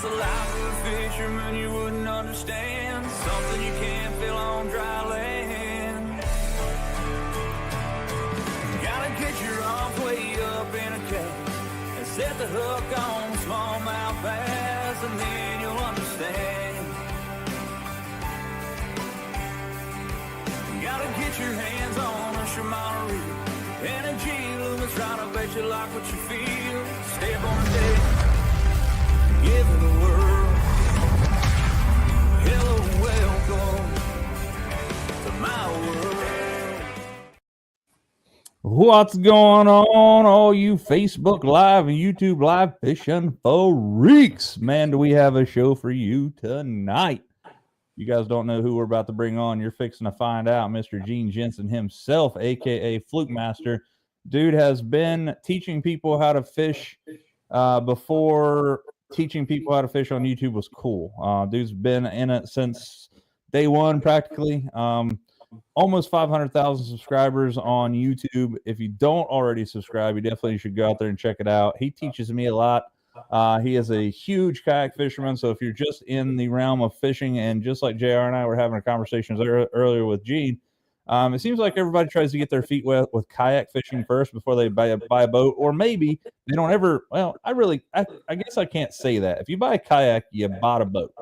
It's a life of a fisherman you wouldn't understand. Something you can't feel on dry land. Gotta get your arms way up in a cage and set the hook on smallmouth bass, and then you'll understand. Gotta get your hands on a Shimano reel and a G-Lumen trying to bet you like what you feel. Step on a deck, give it the world. Hello, welcome to my world. What's going on, all you Facebook Live and YouTube Live fishing freaks? Man, do we have a show for you tonight. You guys don't know who we're about to bring on. You're fixing to find out. Mr. Jenson himself, a.k.a. Flukemaster. Dude has been teaching people how to fish before teaching people how to fish on YouTube was cool. Dude's been in it since day one practically. Almost 500,000 subscribers on YouTube. If you don't already subscribe, you definitely should go out there and check it out. He teaches me a lot. He is a huge kayak fisherman, so if you're just in the realm of fishing, and just like JR and I were having a conversation earlier with Gene, it seems like everybody tries to get their feet wet with kayak fishing first before they buy a boat, or maybe they don't ever. Well, I guess I can't say that. If you buy a kayak, you bought a boat.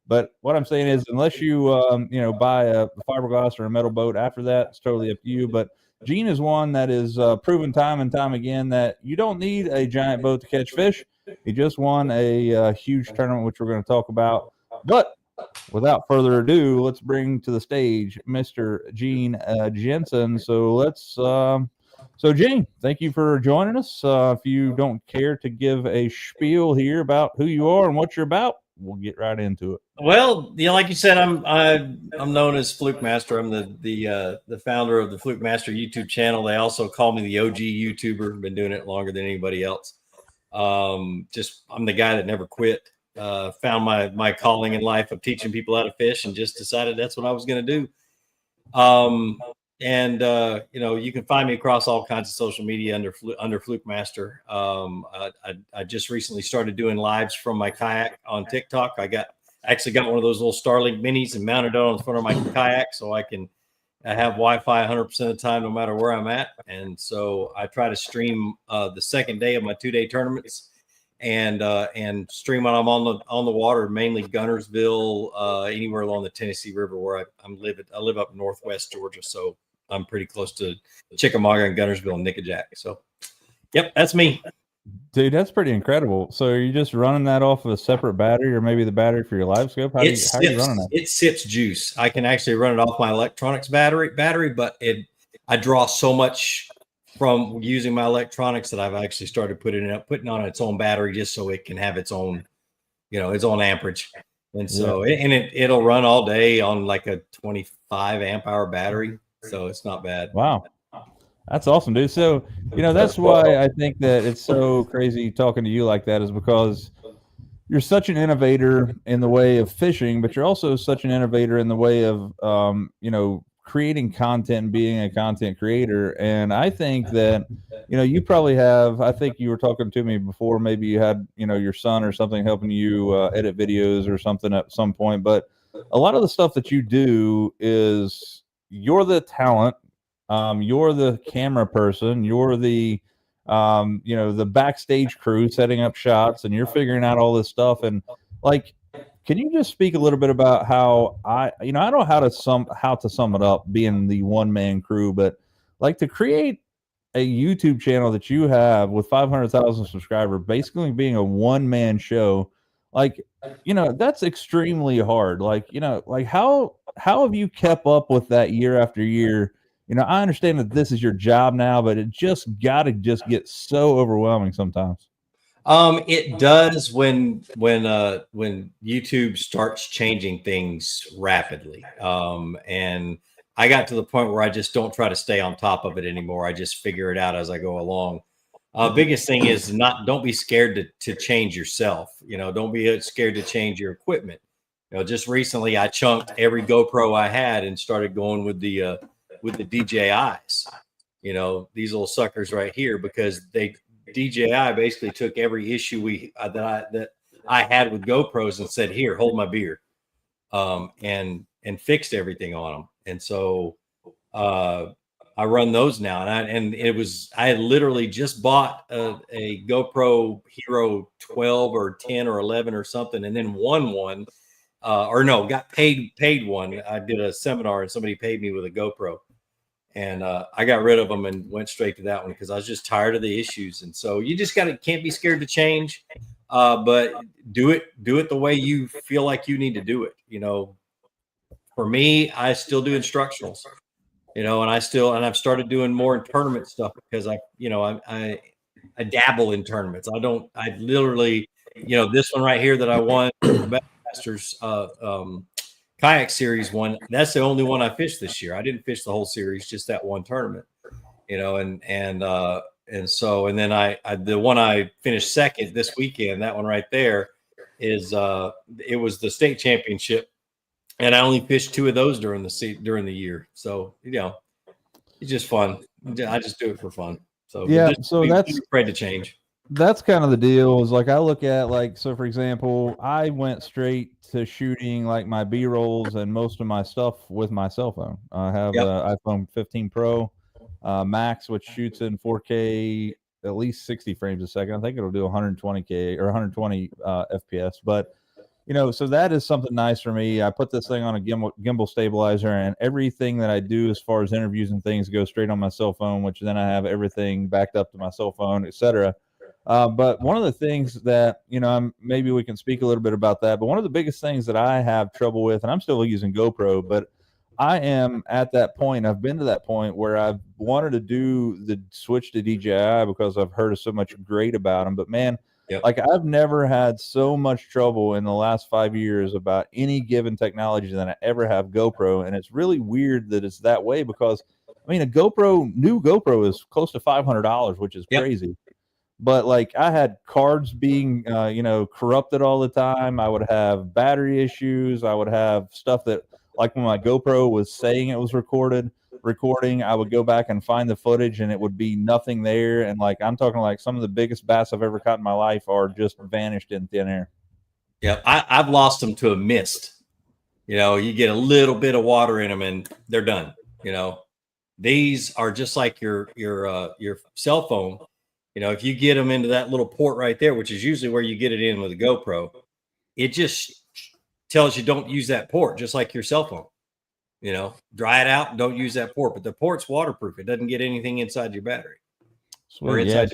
But what I'm saying is, unless you buy a fiberglass or a metal boat after that, it's totally up to you. But Gene is one that is proven time and time again that you don't need a giant boat to catch fish. He just won a huge tournament, which we're going to talk about. But without further ado, let's bring to the stage Mr. Gene Jenson. So Gene, thank you for joining us. If you don't care to give a spiel here about who you are and what you're about, we'll get right into it. Well, like you said, I'm known as Flukemaster. I'm the founder of the Flukemaster YouTube channel. They also call me the OG YouTuber. I've been doing it longer than anybody else. I'm the guy that never quit. Found my calling in life of teaching people how to fish, and just decided that's what I was going to do. You can find me across all kinds of social media under Flukemaster. I just recently started doing lives from my kayak on TikTok. I actually got one of those little Starlink minis and mounted it on the front of my kayak so I have Wi-Fi 100% of the time, no matter where I'm at. And so I try to stream the second day of my 2-day tournaments, and stream when I'm on the water, mainly Guntersville, anywhere along the Tennessee River where I live up northwest Georgia, so I'm pretty close to Chickamauga and Guntersville and Nickajack. So, yep, that's me. Dude, that's pretty incredible. So are you just running that off of a separate battery, or maybe the battery for your live scope? How are you running that? It sips juice. I can actually run it off my electronics battery, but I draw so much from using my electronics that I've actually started putting on its own battery just so it can have its own, its own amperage. And so it'll run all day on like a 25 amp hour battery. So it's not bad. Wow. That's awesome, dude. So, that's why I think that it's so crazy talking to you like that, is because you're such an innovator in the way of fishing, but you're also such an innovator in the way of, creating content and being a content creator. And I think that, you probably have, I think you were talking to me before, maybe you had, your son or something helping you edit videos or something at some point. But a lot of the stuff that you do is you're the talent. You're the camera person, you're the the backstage crew setting up shots, and you're figuring out all this stuff. And can you just speak a little bit about how I don't know how to sum it up being the one-man crew, but to create a YouTube channel that you have with 500,000 subscribers, basically being a one-man show, that's extremely hard. How have you kept up with that year after year? I understand that this is your job now, but it just get so overwhelming sometimes. It does when YouTube starts changing things rapidly. And I got to the point where I just don't try to stay on top of it anymore. I just figure it out as I go along. Biggest thing is don't be scared to change yourself. Don't be scared to change your equipment. Just recently I chunked every GoPro I had and started going with the DJIs, these little suckers right here, because DJI basically took every issue that I had with GoPros and said, "Here, hold my beer," and fixed everything on them. And so I run those now, and I had literally just bought a GoPro Hero 12 or 10 or 11 or something, and then won one, or no, got paid one. I did a seminar and somebody paid me with a GoPro, and I got rid of them and went straight to that one because I was just tired of the issues. And so you just can't be scared to change, but do it the way you feel like you need to do it. For me, I still do instructionals. And I've started doing more in tournament stuff because I dabble in tournaments. I literally, this one right here that I won, the Masters kayak series one, that's the only one I fished this year. I didn't fish the whole series, just that one tournament, and then the one I finished second this weekend, that one right there is it was the state championship. And I only fished 2 of those during the year. So, it's just fun. I just do it for fun. So, yeah. So that's afraid to change. That's kind of the deal. Is like I look at so for example, I went straight to shooting like my B-rolls and most of my stuff with my cell phone. I have an iPhone 15 Pro Max, which shoots in 4K, at least 60 frames a second. I think it'll do 120K or 120 FPS, but so that is something nice for me. I put this thing on a gimbal stabilizer, and everything that I do as far as interviews and things goes straight on my cell phone, which then I have everything backed up to my cell phone, etc. But one of the things that, maybe we can speak a little bit about that, but one of the biggest things that I have trouble with, and I'm still using GoPro, but I am at that point, I've been to that point where I've wanted to do the switch to DJI because I've heard so much great about them, but man, like I've never had so much trouble in the last 5 years about any given technology than I ever have GoPro. And it's really weird that it's that way because a new GoPro is close to $500, which is crazy. But like I had cards being, corrupted all the time. I would have battery issues. I would have stuff that, like when my GoPro was saying it was recording, I would go back and find the footage and it would be nothing there. And like, I'm talking like some of the biggest bass I've ever caught in my life are just vanished in thin air. Yeah. I've lost them to a mist. You get a little bit of water in them and they're done. These are just like your cell phone. If you get them into that little port right there, which is usually where you get it in with a GoPro, it just tells you don't use that port, just like your cell phone. Dry it out, don't use that port. But the port's waterproof. It doesn't get anything inside your battery. Sweet. Or inside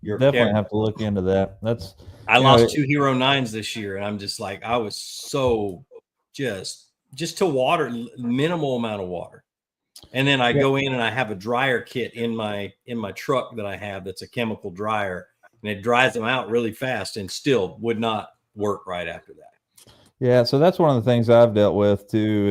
your definitely camera. Have to look into that. I lost 2 Hero 9s this year, and I'm just like, I was so just to water, minimal amount of water. And then I go in and I have a dryer kit in my truck that I have that's a chemical dryer, and it dries them out really fast and still would not work right after that. Yeah, so that's one of the things I've dealt with too,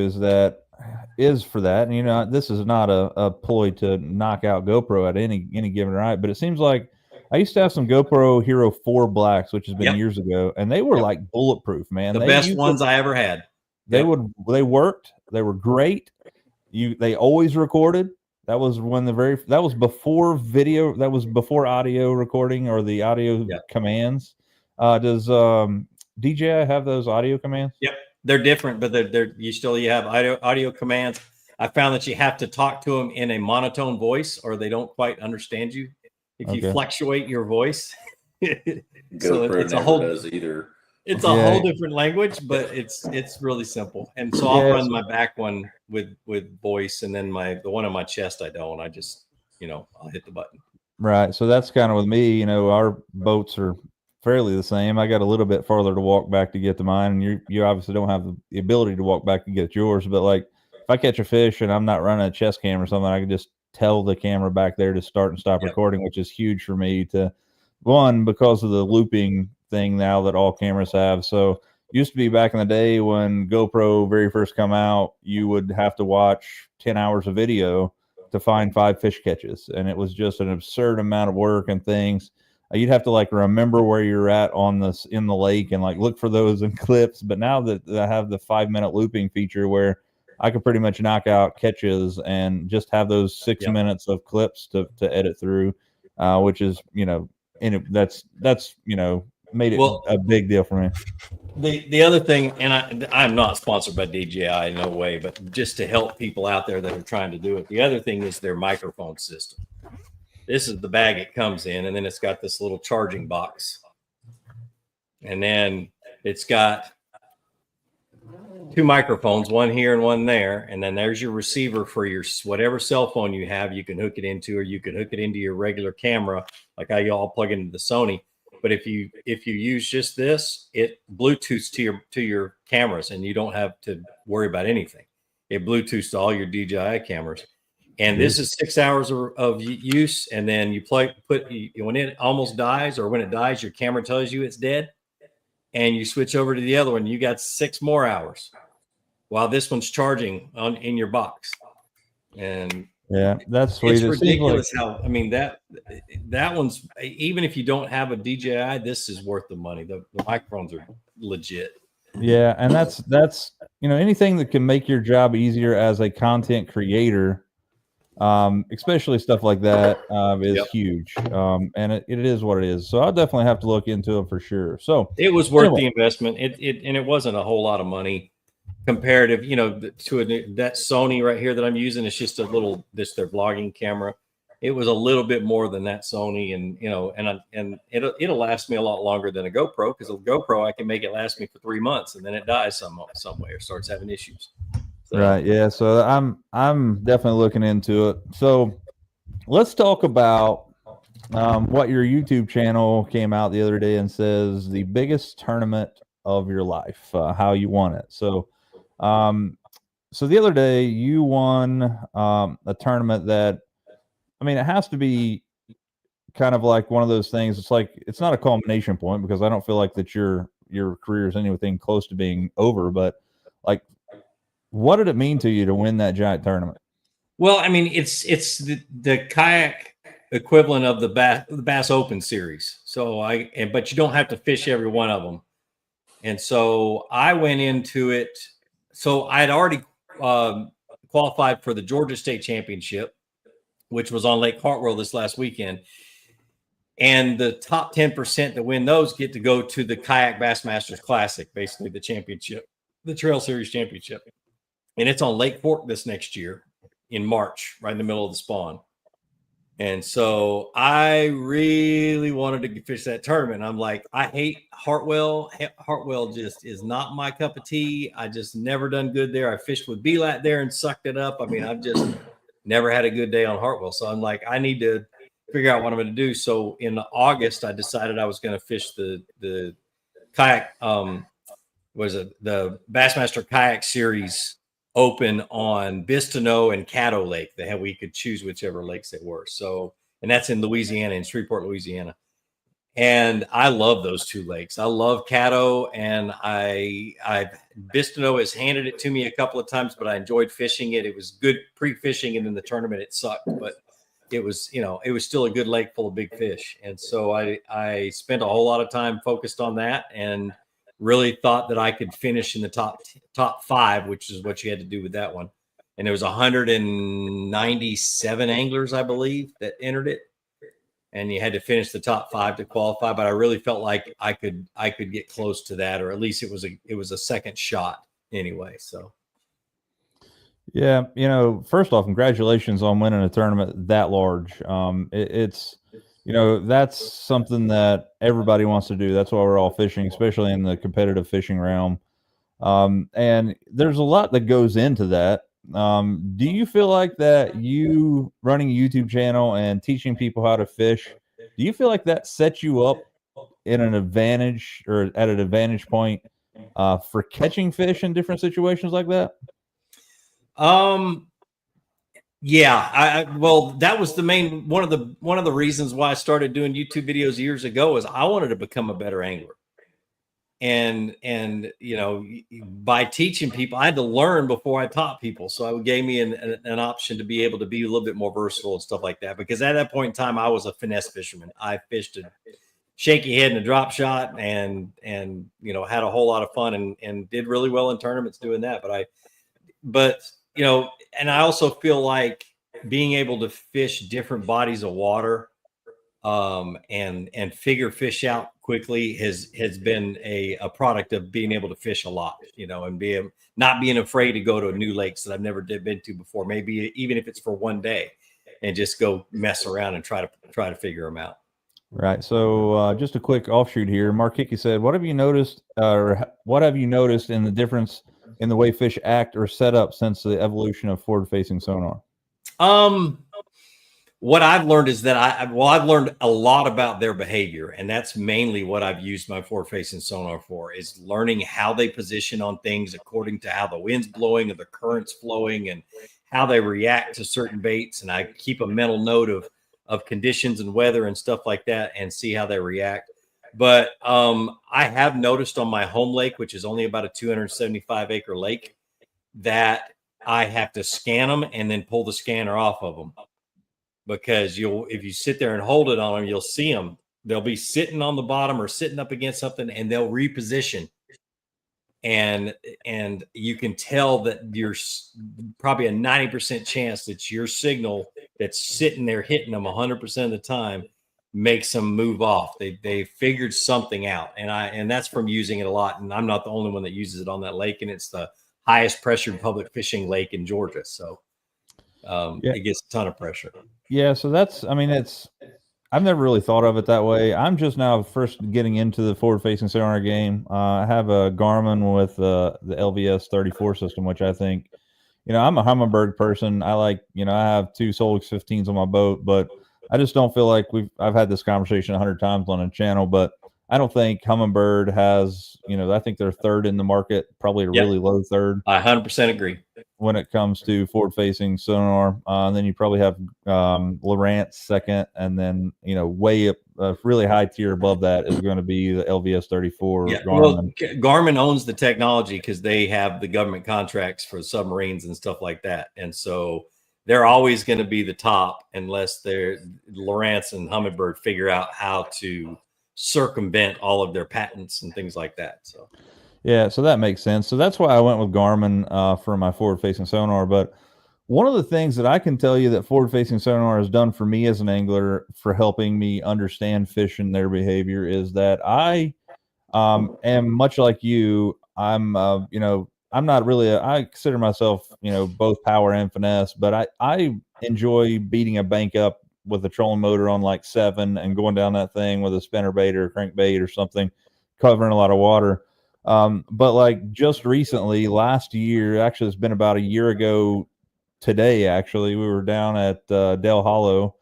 is for that. And this is not a ploy to knock out GoPro at any given right, but it seems like I used to have some GoPro Hero 4 Blacks, which has been years ago, and they were like bulletproof, man. The best ones I ever had. They worked. They were great. They always recorded. That was that was before video. That was before audio recording or the audio commands. Does DJI have those audio commands? Yep, they're different, but you have audio commands. I found that you have to talk to them in a monotone voice, or they don't quite understand you if you fluctuate your voice. So it's a whole does either. It's a whole different language, but it's really simple. And so I'll run my back one with voice, and then the one on my chest I don't. I just I'll hit the button. Right. So that's kind of with me. Our boats are fairly the same. I got a little bit farther to walk back to get to mine, and you obviously don't have the ability to walk back to get yours. But like if I catch a fish and I'm not running a chest cam or something, I can just tell the camera back there to start and stop recording, which is huge for me because of the looping thing now that all cameras have. So used to be back in the day when GoPro very first come out, you would have to watch 10 hours of video to find 5 fish catches, and it was just an absurd amount of work and things. You'd have to like remember where you're at in the lake and like look for those in clips. But now that I have the 5-minute looping feature where I could pretty much knock out catches and just have those 6 minutes of clips to edit through, which is, and that's made it a big deal for me. The other thing, and I'm not sponsored by DJI, no way, but just to help people out there that are trying to do it. The other thing is their microphone system. This is the bag it comes in, and then it's got this little charging box. And then it's got 2 microphones, one here and one there. And then there's your receiver for your whatever cell phone you have. You can hook it into, or you can hook it into your regular camera, like how you all plug into the Sony. But if you use just this, it Bluetooths to your cameras, and you don't have to worry about anything. It Bluetooths to all your DJI cameras. And this is 6 hours of use. And then you when it almost dies, or when it dies, your camera tells you it's dead, and you switch over to the other one. You got 6 more hours while this one's charging in your box. And yeah, that's sweet. It's ridiculous how, I mean, that one's, even if you don't have a DJI, this is worth the money. The microphones are legit. Yeah, and that's anything that can make your job easier as a content creator, especially stuff like that, is huge. And it is what it is. So I'll definitely have to look into it for sure. So it was worth the investment. It wasn't a whole lot of money comparative, to that Sony right here that I'm using. It's just their vlogging camera. It was a little bit more than that Sony, and it'll last me a lot longer than a GoPro, because a GoPro I can make it last me for 3 months, and then it dies some way or starts having issues. So. Right. Yeah. So I'm definitely looking into it. So let's talk about what your YouTube channel came out the other day and says the biggest tournament of your life, how you won it. So the other day you won a tournament that, I mean, it has to be kind of like one of those things. It's like, it's not a culmination point, because I don't feel like that your career is anything close to being over, but like, what did it mean to you to win that giant tournament? Well, I mean, it's the kayak equivalent of the Bass Open series. So but you don't have to fish every one of them. And so I went into it. So I'd already qualified for the Georgia State Championship, which was on Lake Hartwell this last weekend. And the top 10% that win those get to go to the Kayak Bassmasters Classic, basically the championship, the Trail Series Championship. And it's on Lake Fork this next year in March, right in the middle of the spawn. And so I really wanted to fish that tournament. I'm like, I hate Hartwell. Hartwell just is not my cup of tea. I just never done good there. I fished with B-Lat there and sucked it up. I mean, I've just never had a good day on Hartwell. So I'm like, I need to figure out what I'm going to do. So in August, I decided I was going to fish the kayak, the Bassmaster Kayak Series Open on Bistineau and Caddo Lake. We could choose whichever lakes they were. So, and that's in Louisiana, in Shreveport, Louisiana. And I love those 2 lakes. I love Caddo, and Bistineau has handed it to me a couple of times, but I enjoyed fishing it. It was good pre-fishing, and in the tournament it sucked, but it was still a good lake full of big fish. And so I spent a whole lot of time focused on that, and really thought that I could finish in the top 5, which is what you had to do with that one. And there was 197 anglers, I believe, that entered it, and you had to finish the top 5 to qualify. But I really felt like I could get close to that, or at least it was a second shot anyway. So, yeah, first off, congratulations on winning a tournament that large. It's that's something that everybody wants to do. That's why we're all fishing, especially in the competitive fishing realm. And there's a lot that goes into that. Do you feel like that you running a YouTube channel and teaching people how to fish, do you feel like that sets you up in an advantage, or at an advantage point for catching fish in different situations like that? Yeah, well, that was one of the reasons why I started doing YouTube videos years ago, is I wanted to become a better angler. And by teaching people, I had to learn before I taught people. So it gave me an option to be able to be a little bit more versatile and stuff like that. Because at that point in time, I was a finesse fisherman. I fished a shaky head and a drop shot, and had a whole lot of fun and did really well in tournaments doing that. And I also feel like being able to fish different bodies of water and figure fish out quickly has been a product of being able to fish a lot, and not being afraid to go to new lakes that I've never been to before, maybe even if it's for one day, and just go mess around and try to figure them out. Right. So just a quick offshoot here. Mark Hickey said, what have you noticed in the difference in the way fish act or set up since the evolution of forward-facing sonar? What I've learned is that I've learned a lot about their behavior, and that's mainly what I've used my forward-facing sonar for, is learning how they position on things according to how the wind's blowing and the current's flowing and how they react to certain baits. And I keep a mental note of conditions and weather and stuff like that and see how they react. But I have noticed on my home lake, which is only about a 275 acre lake, that I have to scan them and then pull the scanner off of them. Because if you sit there and hold it on them, you'll see them. They'll be sitting on the bottom or sitting up against something, and they'll reposition. And you can tell that you're probably a 90% chance that your signal that's sitting there hitting them 100% of the time makes them move off. They figured something out, and that's from using it a lot. And I'm not the only one that uses it on that lake, and it's the highest pressured public fishing lake in Georgia. So it gets a ton of pressure. Yeah, so I've never really thought of it that way. I'm just now first getting into the forward-facing sonar game. I have a Garmin with the LVS 34 system, which I think, I'm a Humminbird person. I have 2 Solix 15s on my boat, but I just don't feel like I've had this conversation 100 times on a channel, but I don't think Humminbird has, I think they're third in the market, probably a really low third. I 100% agree. When it comes to forward-facing sonar, and then you probably have Lowrance second, and then way up, really high tier above that is going to be the LVS 34. Yeah, Garmin. well, Garmin owns the technology because they have the government contracts for submarines and stuff like that, and so they're always going to be the top unless Lowrance and Humminbird figure out how to circumvent all of their patents and things like that. So. Yeah, so that makes sense. So that's why I went with Garmin for my forward-facing sonar. But one of the things that I can tell you that forward-facing sonar has done for me as an angler for helping me understand fish and their behavior is that I am much like you. I'm not really I consider myself, both power and finesse, but I enjoy beating a bank up with a trolling motor on like 7 and going down that thing with a spinnerbait or a crankbait or something, covering a lot of water. But like just recently, last year, actually it's been about a year ago today, actually, we were down at Del Hollow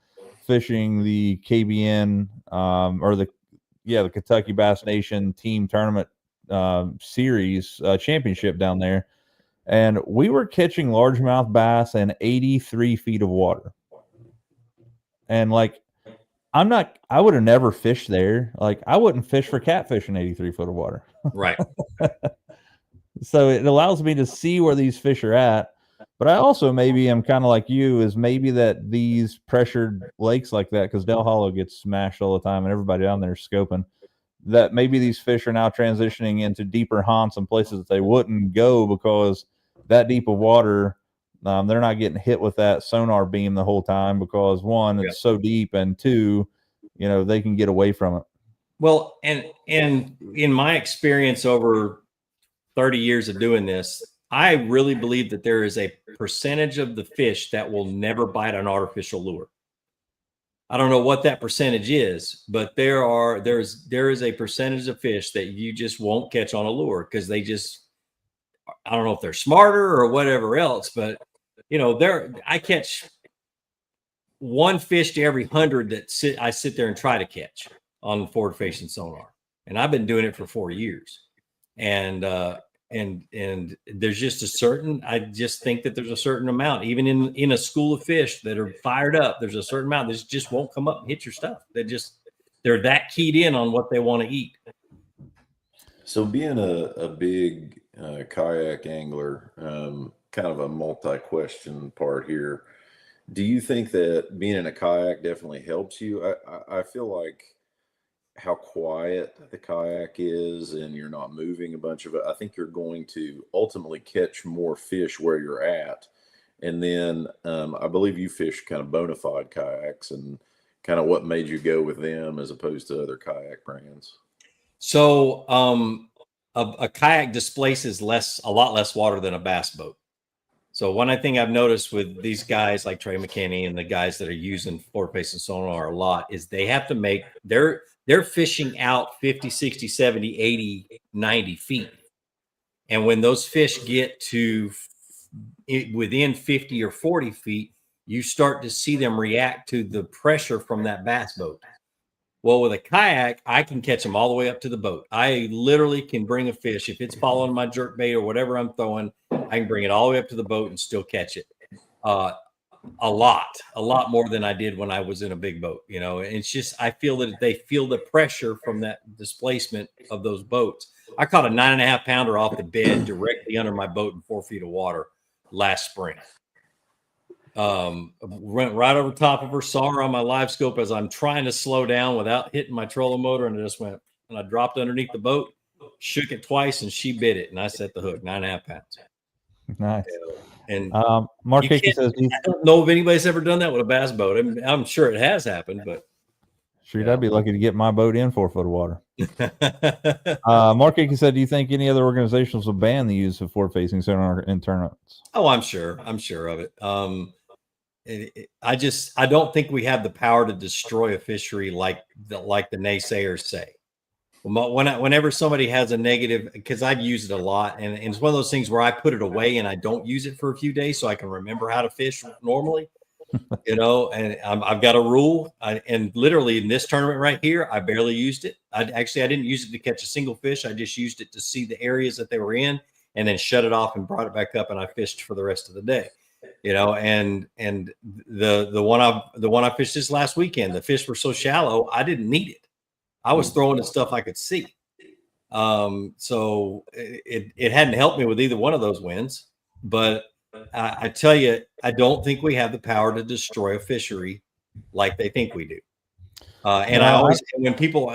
fishing the KBN the Kentucky Bass Nation Team Tournament Series championship down there. And we were catching largemouth bass in 83 feet of water. And like, I would have never fished there. Like, I wouldn't fish for catfish in 83 foot of water. Right. So it allows me to see where these fish are at. But I also maybe am kind of like you, is maybe that these pressured lakes like that, because Del Hollow gets smashed all the time and everybody down there is scoping, that maybe these fish are now transitioning into deeper haunts and places that they wouldn't go because that deep of water, they're not getting hit with that sonar beam the whole time because, one, it's so deep, and two, they can get away from it. Well, and in my experience over 30 years of doing this, I really believe that there is a percentage of the fish that will never bite an artificial lure. I don't know what that percentage is, but there is a percentage of fish that you just won't catch on a lure because they just, I don't know if they're smarter or whatever else, but I catch one fish to every 100 that I sit there and try to catch on forward-facing sonar, and I've been doing it for 4 years, and there's just I just think that there's a certain amount, even in a school of fish that are fired up, there's a certain amount that just won't come up and hit your stuff. They're that keyed in on what they want to eat. So being a big kayak angler, kind of a multi-question part here. Do you think that being in a kayak definitely helps you? I feel like how quiet the kayak is and you're not moving a bunch of it, I think you're going to ultimately catch more fish where you're at. And then I believe you fish kind of bona fide kayaks, and kind of what made you go with them as opposed to other kayak brands. So a kayak displaces a lot less water than a bass boat. So one thing I've noticed with these guys like Trey McKinney and the guys that are using forward-facing sonar a lot is they have to make they're fishing out 50, 60, 70, 80, 90 feet. And when those fish get to within 50 or 40 feet, you start to see them react to the pressure from that bass boat. Well, with a kayak, I can catch them all the way up to the boat. I literally can bring a fish. If it's following my jerk bait or whatever I'm throwing, I can bring it all the way up to the boat and still catch it. A lot more than I did when I was in a big boat. You know, it's just, I feel that they feel the pressure from that displacement of those boats. I caught a 9.5 pounder off the bed directly under my boat in 4 feet of water last spring. Went right over top of her, saw her on my live scope as I'm trying to slow down without hitting my trolling motor, and it just went, and I dropped underneath the boat, shook it twice, and she bit it, and I set the hook, 9.5 pounds. Nice. And Mark Hickey says, I don't know if anybody's ever done that with a bass boat. I'm sure it has happened, but shoot, I'd be lucky to get my boat in 4 foot of water. Mark Hickey said, do you think any other organizations will ban the use of forward-facing sonar in tournaments? Oh, I'm sure of it. I don't think we have the power to destroy a fishery like the naysayers say. Whenever somebody has a negative, because I've used it a lot, and it's one of those things where I put it away and I don't use it for a few days so I can remember how to fish normally, you know. And I've got a rule, and literally in this tournament right here, I barely used it. I didn't use it to catch a single fish. I just used it to see the areas that they were in, and then shut it off and brought it back up, and I fished for the rest of the day. You know, and the one I fished this last weekend, the fish were so shallow, I didn't need it. I was throwing at stuff I could see. So it hadn't helped me with either one of those wins. But I tell you, I don't think we have the power to destroy a fishery like they think we do. And I always, when people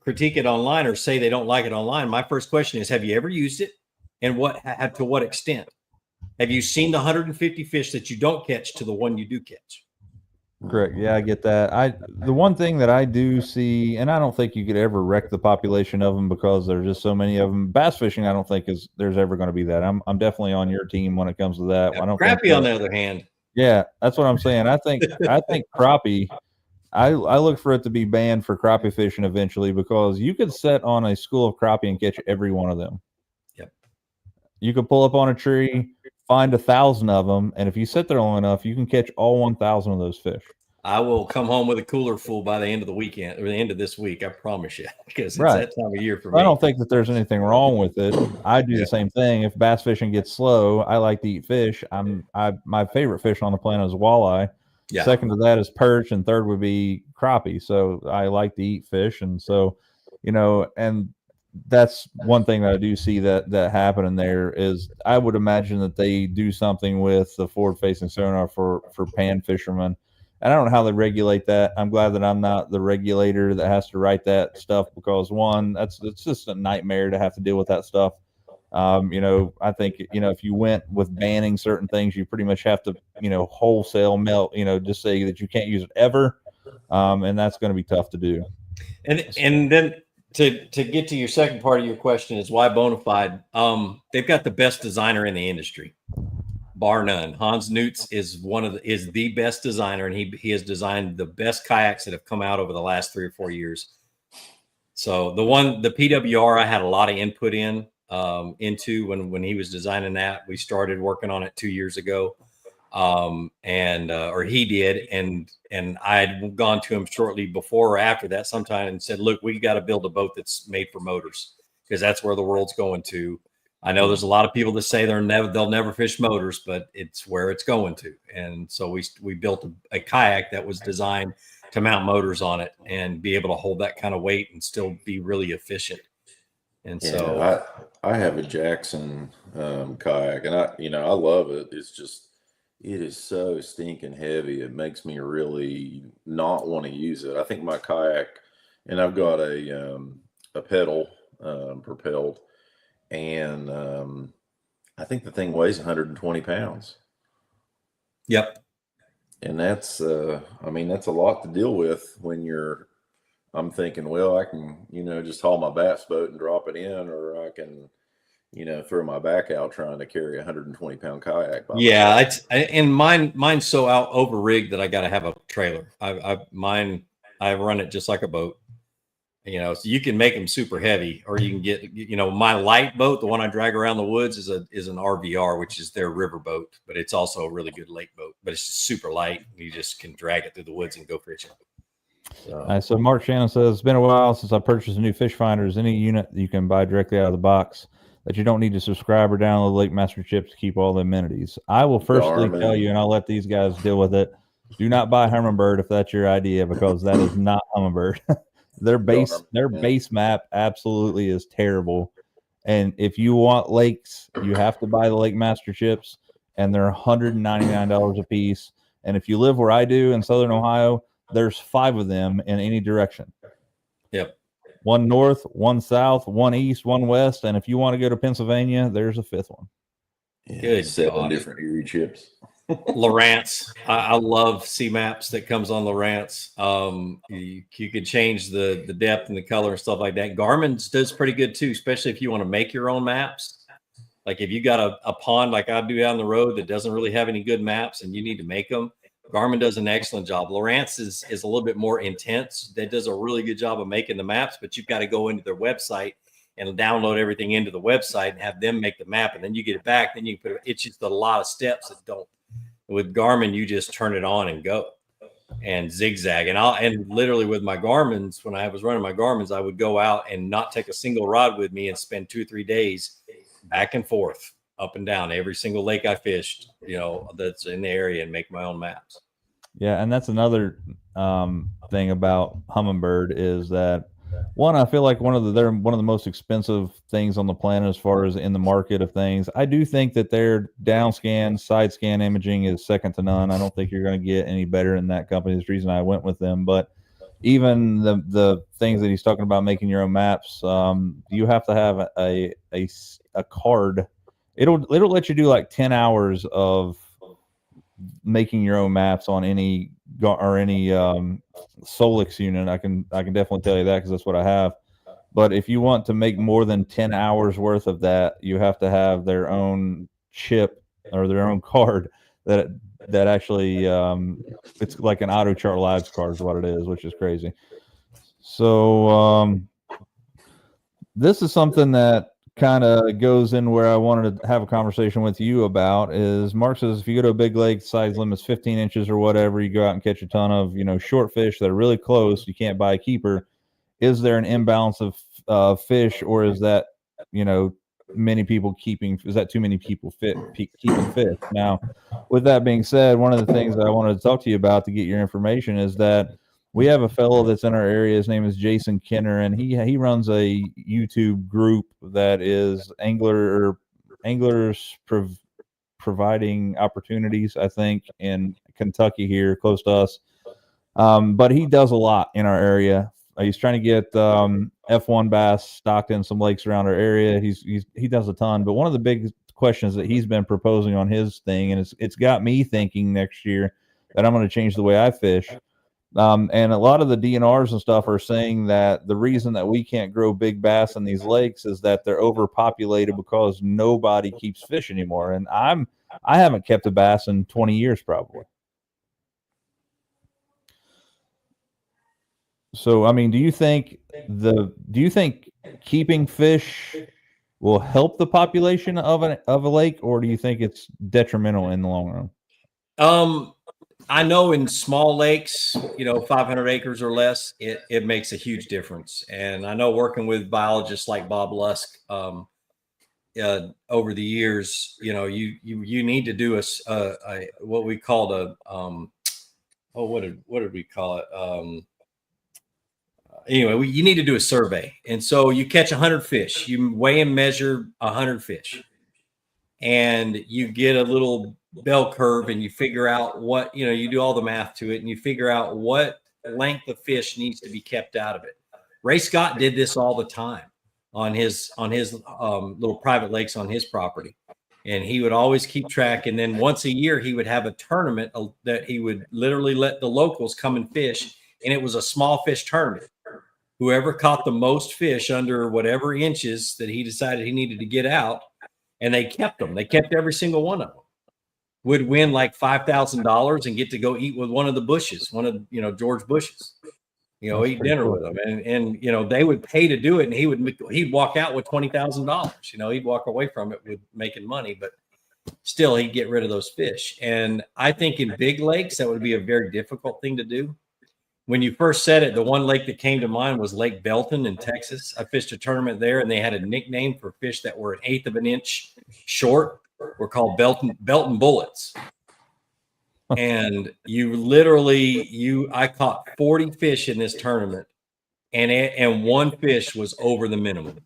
critique it online or say they don't like it online, my first question is, have you ever used it? And to what extent? Have you seen the 150 fish that you don't catch to the one you do catch? Correct. Yeah, I get that. The one thing that I do see, and I don't think you could ever wreck the population of them because there's just so many of them. Bass fishing, I don't think there's ever going to be that. I'm definitely on your team when it comes to that. Yeah, crappie, on the other hand. Yeah, that's what I'm saying. I think crappie. I look for it to be banned for crappie fishing eventually, because you could set on a school of crappie and catch every one of them. Yep. You could pull up on a tree, find 1,000 of them, and if you sit there long enough, you can catch all 1,000 of those fish. I will come home with a cooler full by the end of the weekend, or the end of this week. I promise you, because it's that time of year for me. I don't think that there's anything wrong with it. I do the same thing. If bass fishing gets slow, I like to eat fish. My favorite fish on the planet is walleye. Yeah. Second to that is perch, and third would be crappie. So I like to eat fish, and so, you know, and that's one thing that I do see that happening there is I would imagine that they do something with the forward-facing sonar for pan fishermen. And I don't know how they regulate that. I'm glad that I'm not the regulator that has to write that stuff, because one, it's just a nightmare to have to deal with that stuff. You know, I think, you know, if you went with banning certain things, you pretty much have to, you know, wholesale melt, you know, just say that you can't use it ever. And that's going to be tough to do. And then to get to your second part of your question is why Bonafide. They've got the best designer in the industry, bar none. Hans Newts is the best designer, and he has designed the best kayaks that have come out over the last 3 or 4 years. So the PWR I had a lot of input into when he was designing that. We started working on it 2 years ago. Or he did, and I had gone to him shortly before or after that sometime and said, look, we got to build a boat that's made for motors, because that's where the world's going to. I know there's a lot of people that say they'll never fish motors, but it's where it's going to. And so we built a kayak that was designed to mount motors on it and be able to hold that kind of weight and still be really efficient. And so I have a Jackson kayak, and I love it. It's just, it is so stinking heavy. It makes me really not want to use it. I think my kayak, and I've got a pedal propelled, and I think the thing weighs 120 pounds. Yep. And that's, that's a lot to deal with when you're I'm thinking, well, I can, just haul my bass boat and drop it in, or I can, throw my back out trying to carry a 120-pound kayak by myself. And mine's so out over rigged that I got to have a trailer. I run it just like a boat. So you can make them super heavy, or you can get, my light boat, the one I drag around the woods, is an RVR, which is their river boat, but it's also a really good lake boat. But it's just super light. You just can drag it through the woods and go fishing. So Mark Shannon says, it's been a while since I purchased a new fish finder. Is any unit that you can buy directly out of the box that you don't need to subscribe or download Flukemaster chips to keep all the amenities? I will firstly tell you, and I'll let these guys deal with it. Do not buy Humminbird if that's your idea, because that is not Humminbird. Their base map absolutely is terrible. And if you want lakes, you have to buy the Flukemaster chips, and they're $199 a piece. And if you live where I do in Southern Ohio, there's 5 of them in any direction. Yep. 1 north, 1 south, 1 east, 1 west. And if you want to go to Pennsylvania, there's a 5th one. Yeah, Good 7 God. different Erie chips. Lowrance. I love C-maps that comes on Lowrance. You could change the depth and the color and stuff like that. Garmin's does pretty good too, especially if you want to make your own maps. Like if you got a pond like I do down the road that doesn't really have any good maps and you need to make them, Garmin does an excellent job. Lowrance is a little bit more intense. That does a really good job of making the maps, but you've got to go into their website and download everything into the website and have them make the map, and then you get it back. Then you can put it. It's just a lot of steps that don't. With Garmin, you just turn it on and go, and zigzag. And literally with my Garmins, when I was running my Garmins, I would go out and not take a single rod with me and spend 2 or 3 days back and forth, up and down every single lake I fished, that's in the area, and make my own maps. Yeah, and that's another thing about Humminbird is that, one, I feel like they're one of the most expensive things on the planet as far as in the market of things. I do think that their down scan, side scan imaging is second to none. I don't think you're going to get any better than that company. That's the reason I went with them. But even the things that he's talking about, making your own maps, you have to have a card. It'll let you do like 10 hours of making your own maps on any Solix unit. I can definitely tell you that, because that's what I have. But if you want to make more than 10 hours worth of that, you have to have their own chip or their own card that actually it's like an Auto Chart Lives card is what it is, which is crazy. So this is something that kind of goes in where I wanted to have a conversation with you about. Is Mark says, if you go to a big lake, size limit's 15 inches or whatever, you go out and catch a ton of short fish that are really close, you can't buy a keeper. Is there an imbalance of fish, or is that many people keeping? Is that too many people keeping fish? Now, with that being said, one of the things that I wanted to talk to you about to get your information is that we have a fellow that's in our area. His name is Jason Kenner, and he runs a YouTube group that is anglers providing opportunities, I think, in Kentucky here, close to us. But he does a lot in our area. He's trying to get F1 bass stocked in some lakes around our area. He does a ton. But one of the big questions that he's been proposing on his thing, and it's got me thinking next year that I'm going to change the way I fish. And a lot of the DNRs and stuff are saying that the reason that we can't grow big bass in these lakes is that they're overpopulated because nobody keeps fish anymore. And I haven't kept a bass in 20 years probably. So, I mean, do you think keeping fish will help the population of a lake, or do you think it's detrimental in the long run? I know in small lakes, 500 acres or less, it makes a huge difference. And I know working with biologists like Bob Lusk over the years, you need to do a what we called what did we call it? Anyway, you need to do a survey. And so you catch 100 fish, you weigh and measure 100 fish, and you get a little bell curve, and you figure out what, you do all the math to it, and you figure out what length of fish needs to be kept out of it. Ray Scott did this all the time on his little private lakes on his property. And he would always keep track. And then once a year, he would have a tournament that he would literally let the locals come and fish. And it was a small fish tournament. whoever caught the most fish under whatever inches that he decided he needed to get out, and they kept them. They kept every single one of them. Would win like $5,000 and get to go eat with one of the Bushes, one of George Bush's. That's Eat pretty dinner cool. with them, and they would pay to do it, and he'd walk out with $20,000. He'd walk away from it with making money, but still he'd get rid of those fish. And I think in big lakes that would be a very difficult thing to do. When you first said it, the one lake that came to mind was Lake Belton in Texas. I fished a tournament there, and they had a nickname for fish that were 1/8 of an inch short. Were called Belton bullets. And I caught 40 fish in this tournament, and one fish was over the minimum.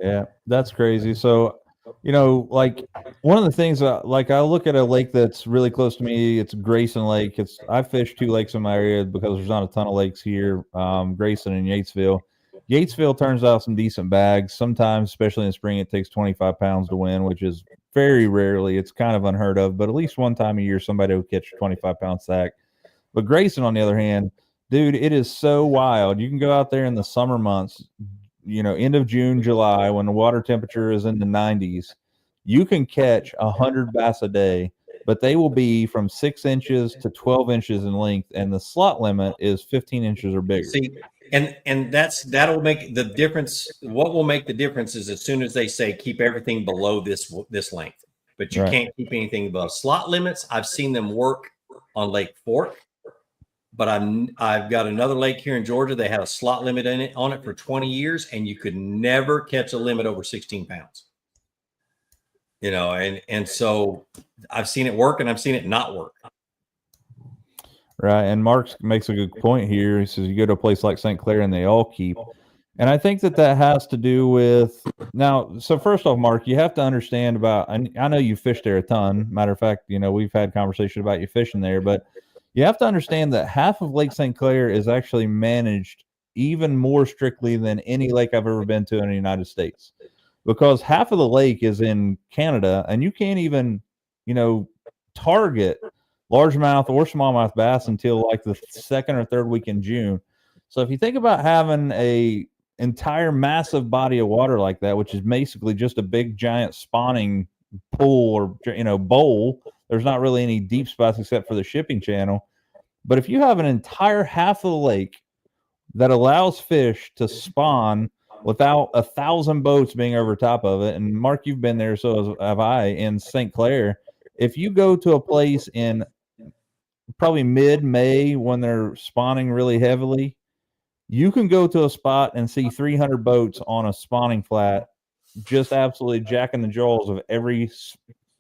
Yeah, that's crazy. So, like one of the things, like I look at a lake that's really close to me. It's Grayson Lake. I fish 2 lakes in my area because there's not a ton of lakes here. Grayson and Yatesville. Yatesville turns out some decent bags. Sometimes, especially in the spring, it takes 25 pounds to win, which is very rarely. It's kind of unheard of, but at least one time a year, somebody will catch a 25-pound sack. But Grayson, on the other hand, dude, it is so wild. You can go out there in the summer months, end of June, July, when the water temperature is in the 90s. You can catch 100 bass a day, but they will be from 6 inches to 12 inches in length, and the slot limit is 15 inches or bigger. See, and that'll make the difference. What will make the difference is as soon as they say keep everything below this length, but you can't keep anything above slot limits. I've seen them work on Lake Fork, but I've got another lake here in Georgia. They had a slot limit on it for 20 years, and you could never catch a limit over 16 pounds. And so I've seen it work, and I've seen it not work. Right. And Mark makes a good point here. He says you go to a place like St. Clair and they all keep. And I think that has to do with now. So first off, Mark, you have to understand about, I know you fished there a ton. Matter of fact, we've had conversation about you fishing there, but you have to understand that half of Lake St. Clair is actually managed even more strictly than any lake I've ever been to in the United States, because half of the lake is in Canada, and you can't even, target largemouth or smallmouth bass until like the 2nd or 3rd week in June. So if you think about having a entire massive body of water like that, which is basically just a big giant spawning pool or bowl, there's not really any deep spots except for the shipping channel. But if you have an entire half of the lake that allows fish to spawn without 1,000 boats being over top of it, and Mark, you've been there, so have I, in St. Clair. If you go to a place in probably mid-May when they're spawning really heavily, you can go to a spot and see 300 boats on a spawning flat, just absolutely jacking the jaws of every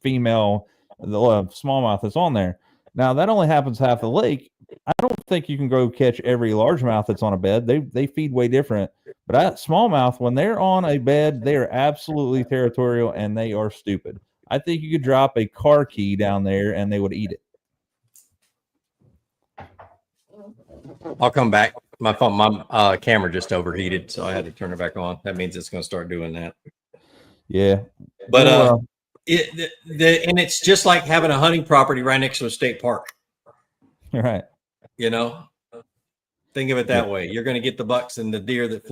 female smallmouth that's on there. Now, that only happens half the lake. I don't think you can go catch every largemouth that's on a bed. They feed way different. But smallmouth, when they're on a bed, they are absolutely territorial, and they are stupid. I think you could drop a car key down there, and they would eat it. I'll come back. My phone, my camera just overheated, so I had to turn it back on. That means it's going to start doing that. Yeah, but and it's just like having a hunting property right next to a state park. Right. Think of it that way. You're going to get the bucks and the deer that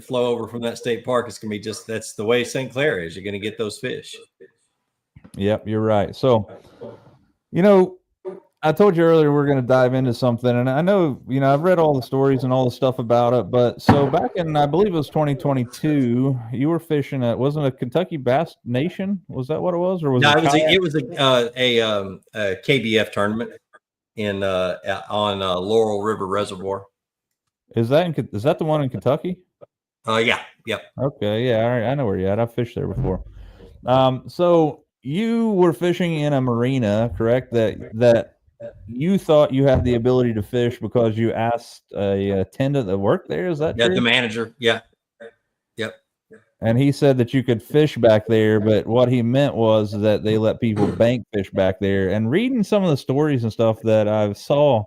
flow over from that state park. It's going to be that's the way St. Clair is. You're going to get those fish. Yep, you're right. So, I told you earlier we're going to dive into something, and I know, I've read all the stories and all the stuff about it, but so back in, I believe it was 2022, you were fishing at, wasn't it a Kentucky Bass Nation? Was that what it was? Or was it was a KBF tournament on Laurel River Reservoir. Is that the one in Kentucky? Yeah. Yep. Okay. Yeah. All right. I know where you're at. I've fished there before. So you were fishing in a marina, correct? That you thought you had the ability to fish because you asked a attendant that worked there. Is that true? The manager. Yeah. Yep. And he said that you could fish back there, but what he meant was that they let people bank fish back there. And reading some of the stories and stuff that I saw,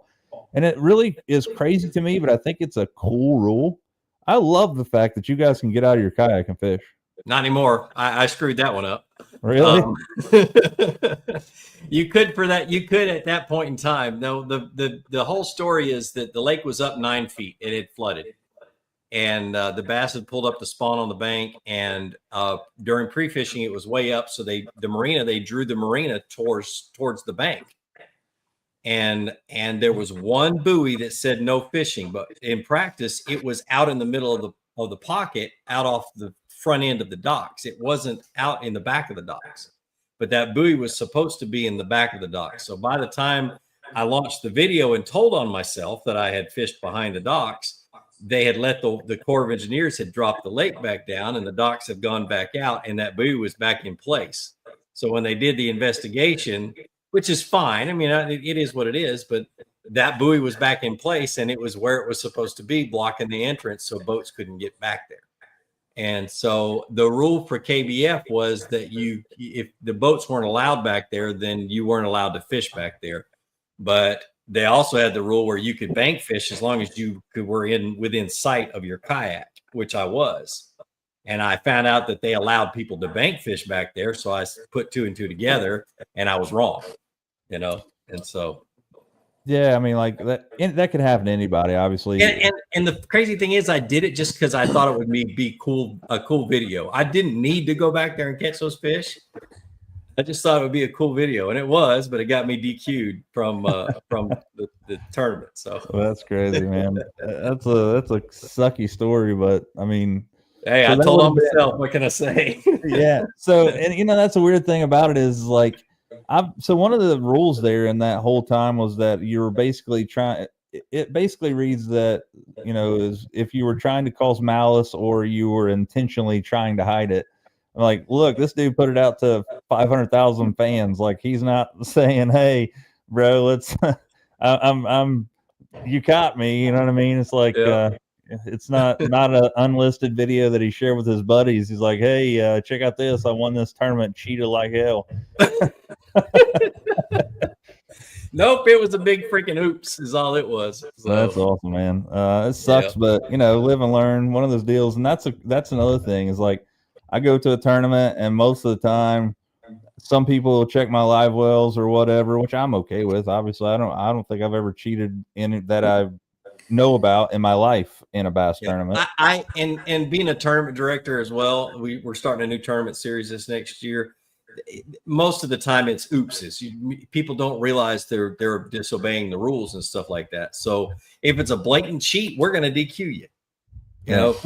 and it really is crazy to me, but I think it's a cool rule. I love the fact that you guys can get out of your kayak and fish. Not anymore. I screwed that one up. Really? You could at that point in time. No, the whole story is that the lake was up 9 feet. It had flooded. and the bass had pulled up to spawn on the bank. And during pre-fishing, it was way up, so they drew the marina towards the bank. And there was one buoy that said no fishing, but in practice, it was out in the middle of the pocket, out off the front end of the docks. It wasn't out in the back of the docks, but that buoy was supposed to be in the back of the docks. So by the time I launched the video and told on myself that I had fished behind the docks, they had let the Corps of Engineers had dropped the lake back down, and the docks have gone back out, and that buoy was back in place. So when they did the investigation, which is fine, I mean, it is what it is, but that buoy was back in place, and it was where it was supposed to be, blocking the entrance so boats couldn't get back there. And so the rule for KBF was that if the boats weren't allowed back there, then you weren't allowed to fish back there. But they also had the rule where you could bank fish as long as you were within sight of your kayak, which I was. And I found out that they allowed people to bank fish back there. So I put 2 and 2 together, and I was wrong, you know? And so. Yeah, I mean, like that could happen to anybody, obviously. And the crazy thing is, I did it just because I thought it would be cool, a cool video. I didn't need to go back there and catch those fish. I just thought it would be a cool video, and it was, but it got me DQ'd from the tournament. So well, that's crazy, man. That's a sucky story, but I mean, hey, so I told on myself. What can I say? Yeah. So, and that's a weird thing about it is like, so one of the rules there in that whole time was that you were basically trying. It basically reads that, is if you were trying to cause malice or you were intentionally trying to hide it. Like, look, this dude put it out to 500,000 fans. Like, he's not saying, "Hey, bro, let's." You caught me. You know what I mean? It's like, it's not an unlisted video that he shared with his buddies. He's like, "Hey, check out this! I won this tournament, cheated like hell." Nope, it was a big freaking oops. Is all it was. So. That's awesome, man. It sucks, but live and learn. One of those deals, and that's another thing. Is like, I go to a tournament, and most of the time, some people will check my live wells or whatever, which I'm okay with. Obviously, I don't think I've ever cheated in it that I know about in my life in a bass tournament. And being a tournament director as well, we're starting a new tournament series this next year. Most of the time, it's oopses. People don't realize they're disobeying the rules and stuff like that. So if it's a blatant cheat, we're going to DQ you. You know,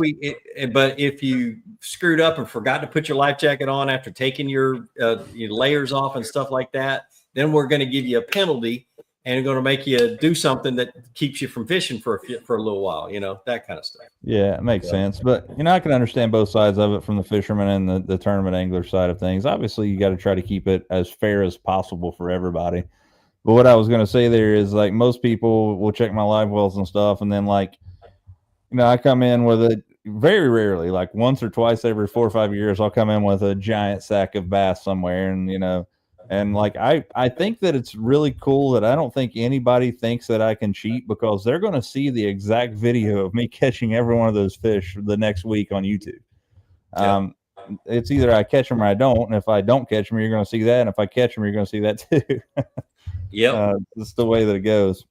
but if you screwed up and forgot to put your life jacket on after taking your layers off and stuff like that, then we're going to give you a penalty and going to make you do something that keeps you from fishing for a little while, that kind of stuff. Yeah, it makes sense. But, I can understand both sides of it from the fisherman and the tournament angler side of things. Obviously, you got to try to keep it as fair as possible for everybody. But what I was going to say there is, like, most people will check my live wells and stuff, and then, like, I come in with it very rarely, like once or twice every 4 or 5 years, I'll come in with a giant sack of bass somewhere. And, and like, I think that it's really cool that I don't think anybody thinks that I can cheat, because they're going to see the exact video of me catching every one of those fish the next week on YouTube. Yeah. It's either I catch them or I don't. And if I don't catch them, you're going to see that. And if I catch them, you're going to see that too. Yep. It's the way that it goes.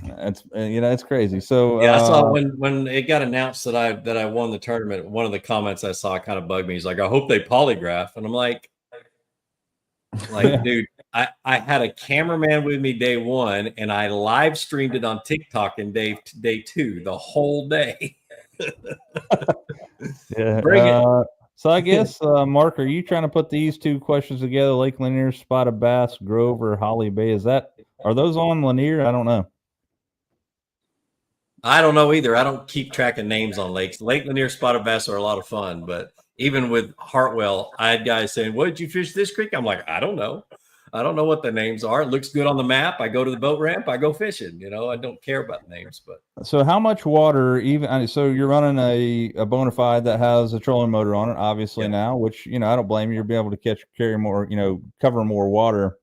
It's crazy. So I saw when it got announced that I won the tournament, one of the comments I saw kind of bugged me. He's like, "I hope they polygraph," and I'm like, dude, I had a cameraman with me day one, and I live streamed it on TikTok in day 2 the whole day. Yeah. Bring it. So I guess, Mark, are you trying to put these 2 questions together? Lake Lanier, Spotted Bass, Grove, or Holly Bay? Are those on Lanier? I don't know. I don't know either. I don't keep track of names on lakes. Lake Lanier spotted bass are a lot of fun, but even with Hartwell, I had guys saying, "What did you fish this creek?" I'm like, I don't know. I don't know what the names are. It looks good on the map. I go to the boat ramp. I go fishing. I don't care about the names. But so how much water? So you're running a Bonafide that has a trolling motor on it, obviously now, which I don't blame you. You'll be able to carry more, cover more water.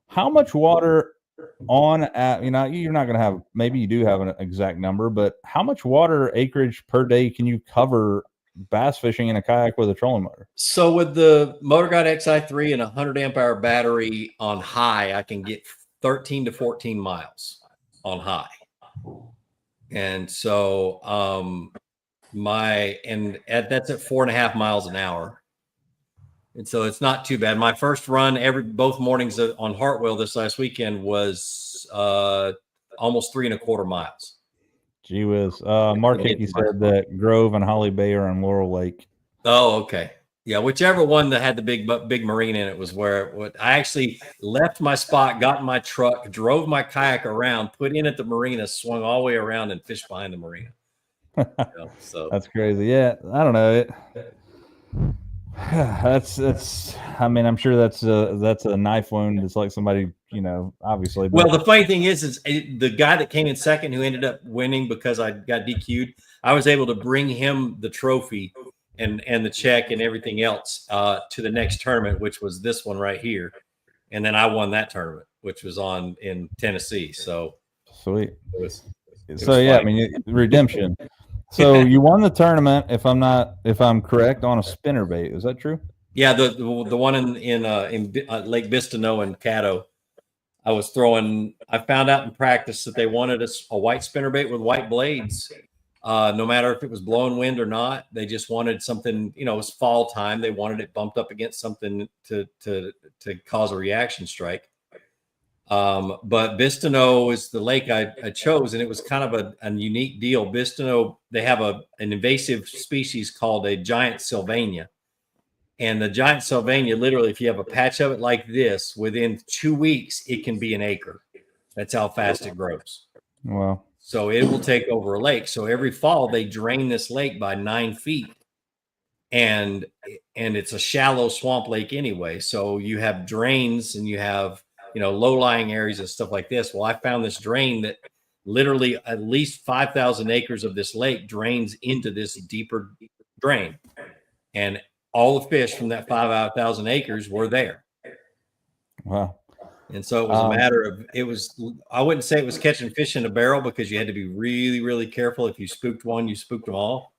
How much water? You're not going to have, maybe you do have an exact number, but how much water acreage per day can you cover bass fishing in a kayak with a trolling motor? So with the Motor Guide XI3 and a 100 amp hour battery on high, I can get 13 to 14 miles on high. And so That's at 4.5 miles an hour. And so it's not too bad. My first run both mornings on Hartwell this last weekend was almost 3.25 miles. Gee whiz. Mark Hickey said that Grove and Holly Bay are on Laurel Lake. Oh, okay. Yeah, whichever one that had the big marine in it was where I actually left my spot, got in my truck, drove my kayak around, put in at the marina, swung all the way around, and fished behind the marina. So that's crazy. Yeah, I don't know it. That's. I mean, I'm sure that's a knife wound. It's like somebody, obviously. Well, the funny thing is the guy that came in second, who ended up winning because I got DQ'd, I was able to bring him the trophy and the check and everything else to the next tournament, which was this one right here, and then I won that tournament, which was in Tennessee. So sweet. It was yeah, I mean, redemption. So you won the tournament, if I'm correct, on a spinnerbait. Is that true? Yeah, the one in Lake Bistineau and Caddo. I found out in practice that they wanted a white spinnerbait with white blades. No matter if it was blowing wind or not, they just wanted something. It was fall time. They wanted it bumped up against something to cause a reaction strike. But Bistineau is the lake I chose, and it was kind of a unique deal. Bistineau, they have an invasive species called a giant Sylvania. And the giant Sylvania, literally, if you have a patch of it like this, within 2 weeks, it can be an acre. That's how fast it grows. Wow. So it will take over a lake. So every fall, they drain this lake by 9 feet. And it's a shallow swamp lake anyway. So you have drains and you have low-lying areas and stuff like this. Well, I found this drain that literally at least 5,000 acres of this lake drains into this deeper drain. And all the fish from that 5,000 acres were there. Wow. And so it was a matter of, I wouldn't say it was catching fish in a barrel, because you had to be really, really careful. If you spooked one, you spooked them all.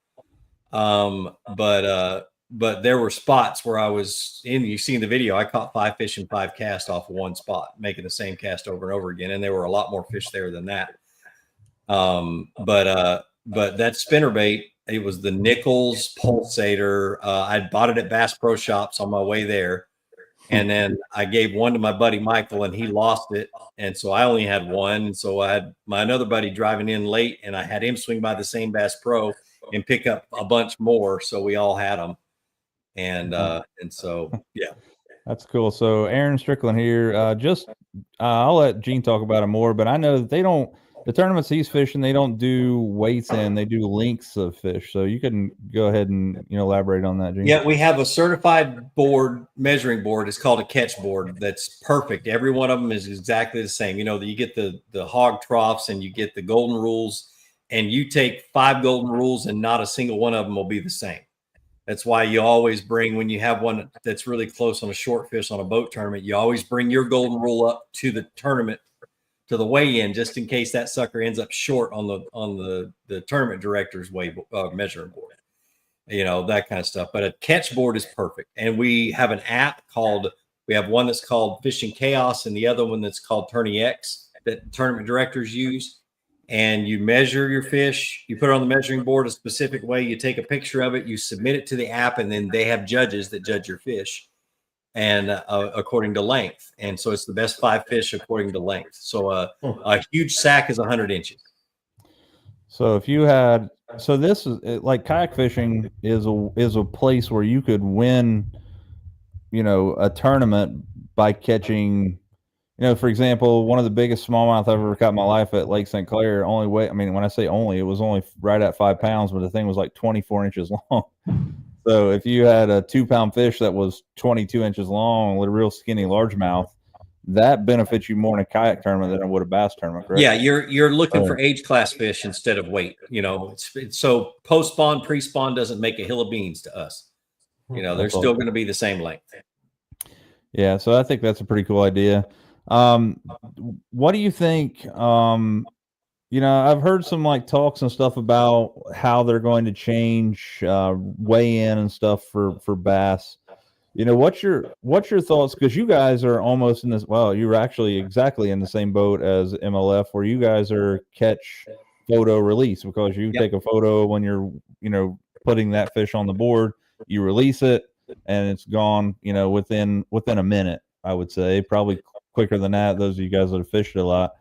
But there were spots where I was in, you see in the video, I caught 5 fish in 5 casts off of one spot, making the same cast over and over again. And there were a lot more fish there than that. But that spinnerbait, it was the Nichols Pulsator. I bought it at Bass Pro Shops on my way there. And then I gave one to my buddy Michael, and he lost it. And so I only had one. And so I had my another buddy driving in late, and I had him swing by the same Bass Pro and pick up a bunch more. So we all had them. And so, yeah. That's cool. So Aaron Strickland here, I'll let Gene talk about it more, but I know that the tournaments he's fishing, they don't do weights in, they do lengths of fish. So you can go ahead and, elaborate on that, Gene. Yeah, we have a certified measuring board. It's called a catch board. That's perfect. Every one of them is exactly the same. You get the hog troughs, and you get the golden rules, and you take 5 golden rules and not a single one of them will be the same. That's why you always bring, when you have one that's really close on a short fish on a boat tournament, you always bring your golden rule up to the tournament, to the weigh-in, just in case that sucker ends up short on the tournament director's measuring board, that kind of stuff. But a catch board is perfect. And we have an app we have one that's called Fishing Chaos, and the other one that's called Tourney X that tournament directors use. And you measure your fish, you put it on the measuring board a specific way, you take a picture of it, you submit it to the app, and then they have judges that judge your fish, and according to length. And so it's the best 5 fish according to length. So a huge sack is 100 inches. So this is like kayak fishing is a place where you could win, a tournament by catching. For example, one of the biggest smallmouth I've ever caught in my life at Lake St. Clair, when I say only, it was only right at 5 pounds, but the thing was like 24 inches long. So if you had a 2-pound fish that was 22 inches long with a real skinny largemouth, that benefits you more in a kayak tournament than it would a bass tournament, correct? Yeah, you're looking for age class fish instead of weight. So post spawn, pre spawn doesn't make a hill of beans to us. They're still going to be the same length. Yeah, so I think that's a pretty cool idea. What do you think? I've heard some talks and stuff about how they're going to change weigh in and stuff for bass. What's your thoughts? Because you guys are almost in this. Well, you're actually exactly in the same boat as MLF, where you guys are catch photo release, because you Yep. take a photo when you're, putting that fish on the board, you release it, and it's gone, within a minute, I would say, probably quicker than that. Those of you guys that have fished a lot.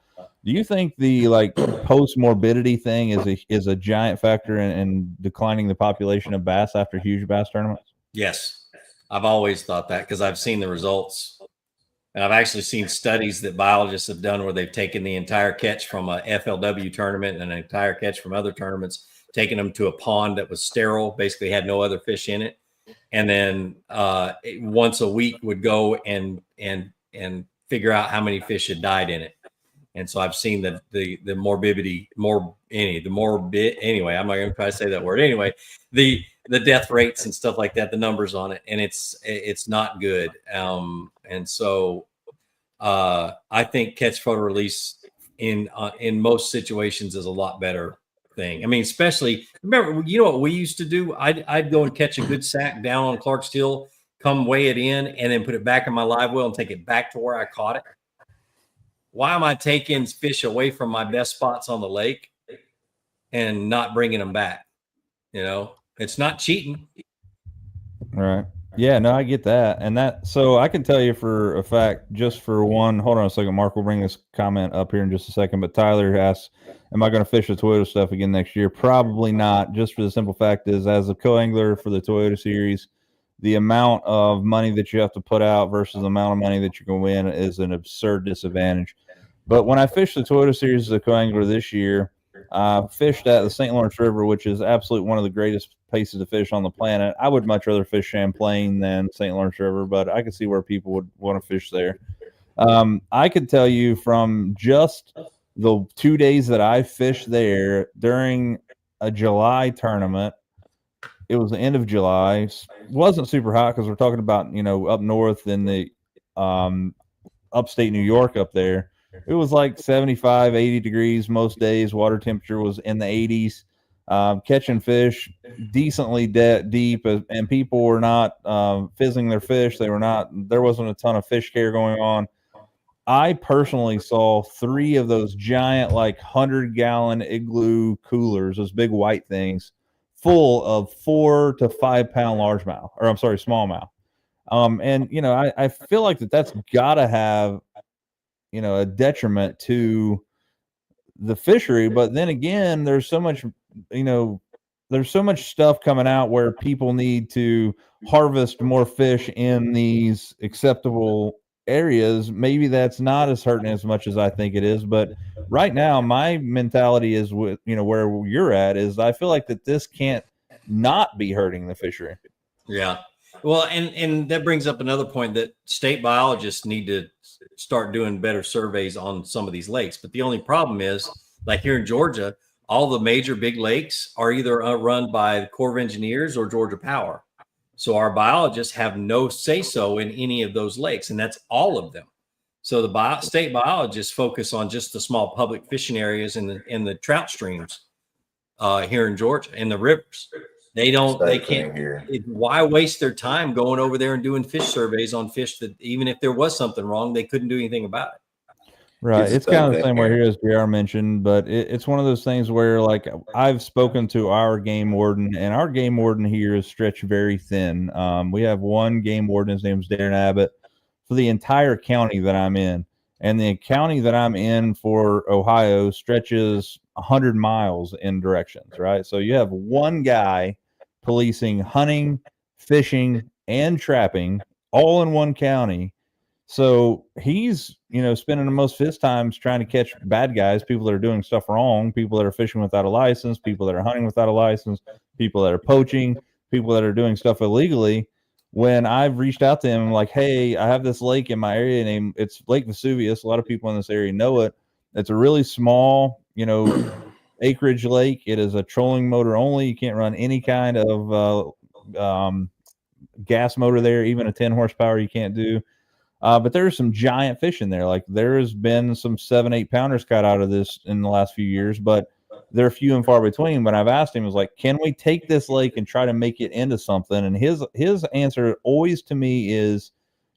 Do you think the post morbidity thing is a giant factor in declining the population of bass after huge bass tournaments? Yes, I've always thought that because I've seen the results. And I've actually seen studies that biologists have done where they've taken the entire catch from a FLW tournament and an entire catch from other tournaments, taken them to a pond that was sterile, basically had no other fish in it. And then once a week would go and figure out how many fish had died in it. And so I've seen the morbidity, anyway, I'm not going to try to say that word. Anyway, the death rates and stuff like that, the numbers on it, and it's not good. And so I think catch photo release in most situations is a lot better thing. I mean, especially remember, what we used to do? I'd go and catch a good sack down on Clark's Hill, come weigh it in, and then put it back in my live well and take it back to where I caught it. Why am I taking fish away from my best spots on the lake and not bringing them back? It's not cheating. Right. Yeah, no, I get that. So I can tell you for a fact, just for one, hold on a second, Mark, we'll bring this comment up here in just a second, but Tyler asks, am I going to fish the Toyota stuff again next year? Probably not, just for the simple fact is, as a co-angler for the Toyota series, the amount of money that you have to put out versus the amount of money that you can win is an absurd disadvantage. But when I fished the Toyota series as a co-angler this year, I fished at the St. Lawrence River, which is absolutely one of the greatest places to fish on the planet. I would much rather fish Champlain than St. Lawrence River, but I could see where people would want to fish there. I could tell you from just the 2 days that I fished there during a July tournament, it was the end of July. It wasn't super hot because we're talking about, up north in the upstate New York up there. It was like 75, 80 degrees most days. Water temperature was in the 80s. Catching fish decently deep, and people were not fizzing their fish. There wasn't a ton of fish care going on. I personally saw 3 of those giant, 100-gallon igloo coolers, those big white things, full of 4 to 5 pound largemouth, or I'm sorry, smallmouth. And I feel like that's got to have a detriment to the fishery. But then again, there's so much stuff coming out where people need to harvest more fish in these acceptable areas. Maybe that's not as hurting as much as I think it is. But right now, my mentality is with, where you're at is I feel like that this can't not be hurting the fishery. Yeah. Well, and that brings up another point that state biologists need to start doing better surveys on some of these lakes. But the only problem is, like here in Georgia, all the major big lakes are either run by the Corps of Engineers or Georgia Power. So our biologists have no say-so in any of those lakes, and that's all of them. So the state biologists focus on just the small public fishing areas in the trout streams here in Georgia, in the rivers. They can't. Why waste their time going over there and doing fish surveys on fish that even if there was something wrong, they couldn't do anything about it? Right. It's kind of the same way here as JR mentioned, but it's one of those things where, I've spoken to our game warden, and our game warden here is stretched very thin. We have one game warden, his name's Darren Abbott, for the entire county that I'm in. And the county that I'm in for Ohio stretches 100 miles in directions, right? So you have one guy policing hunting, fishing, and trapping all in one county. So he's, spending most of his times trying to catch bad guys, people that are doing stuff wrong, people that are fishing without a license, people that are hunting without a license, people that are poaching, people that are doing stuff illegally. When I've reached out to him, like, hey, I have this lake in my area it's Lake Vesuvius. A lot of people in this area know it. It's a really small, acreage lake. It is a trolling motor only. You can't run any kind of gas motor there, even a 10 horsepower you can't do. But there's some giant fish in there. Like, there has been some 7-8 pounders caught out of this in the last few years, but they're few and far between. But I've asked him, can we take this lake and try to make it into something? And his answer always to me is,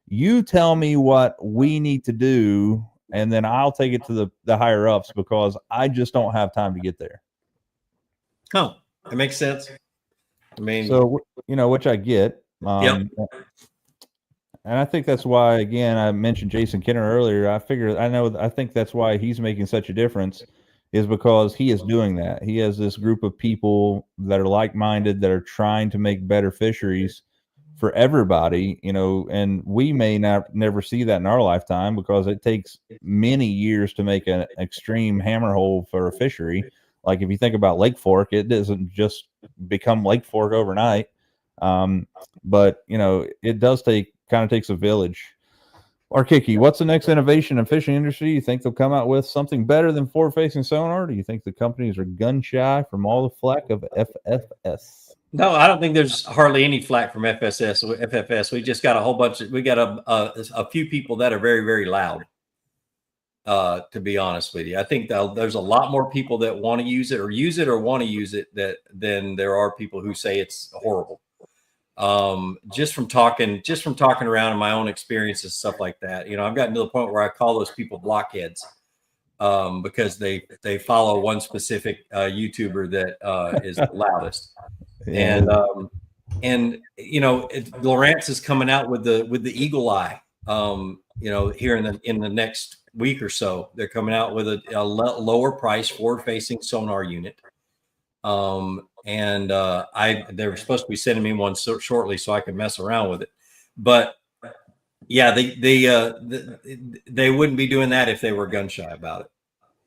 you tell me what we need to do and then I'll take it to the higher ups because I just don't have time to get there. Oh, that makes sense. I mean, so which I get. Yep. And I think that's why, again, I mentioned Jason Kenner earlier. I think that's why he's making such a difference, is because he is doing that. He has this group of people that are like-minded, that are trying to make better fisheries for everybody, and we may never see that in our lifetime because it takes many years to make an extreme hammerhole for a fishery. Like if you think about Lake Fork, it doesn't just become Lake Fork overnight. But it does takes a village. Arkiki, what's the next innovation in fishing industry? You think they'll come out with something better than forward-facing sonar? Do you think the companies are gun shy from all the flack of FFS? No, I don't think there's hardly any flack from FFS. We just got a whole bunch of, we got a few people that are very, very loud. To be honest with you, I think there's a lot more people that want to use it or want to use it than there are people who say it's horrible. Just from talking around in my own experiences, stuff like that. I've gotten to the point where I call those people blockheads because they follow one specific YouTuber that is the loudest. Yeah. And Lawrence is coming out with the Eagle Eye. Here in the next week or so, they're coming out with a lower price forward-facing sonar unit. And they're supposed to be sending me one shortly so I can mess around with it. But yeah, they wouldn't be doing that if they were gun shy about it.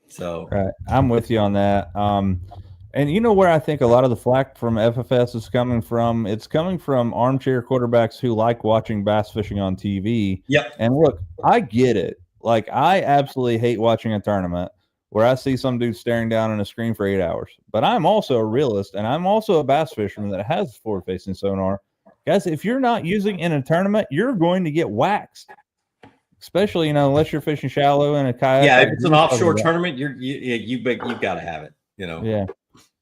So right. I'm with you on that. And where I think a lot of the flack from FFS is coming from? It's coming from armchair quarterbacks who like watching bass fishing on TV. Yep. And look, I get it. Like, I absolutely hate watching a tournament where I see some dude staring down on a screen for 8 hours. But I'm also a realist, and I'm also a bass fisherman that has forward-facing sonar. Guys, if you're not using in a tournament, you're going to get waxed. Especially, unless you're fishing shallow in a kayak. Yeah, if it's an offshore tournament, you've got to have it. Yeah.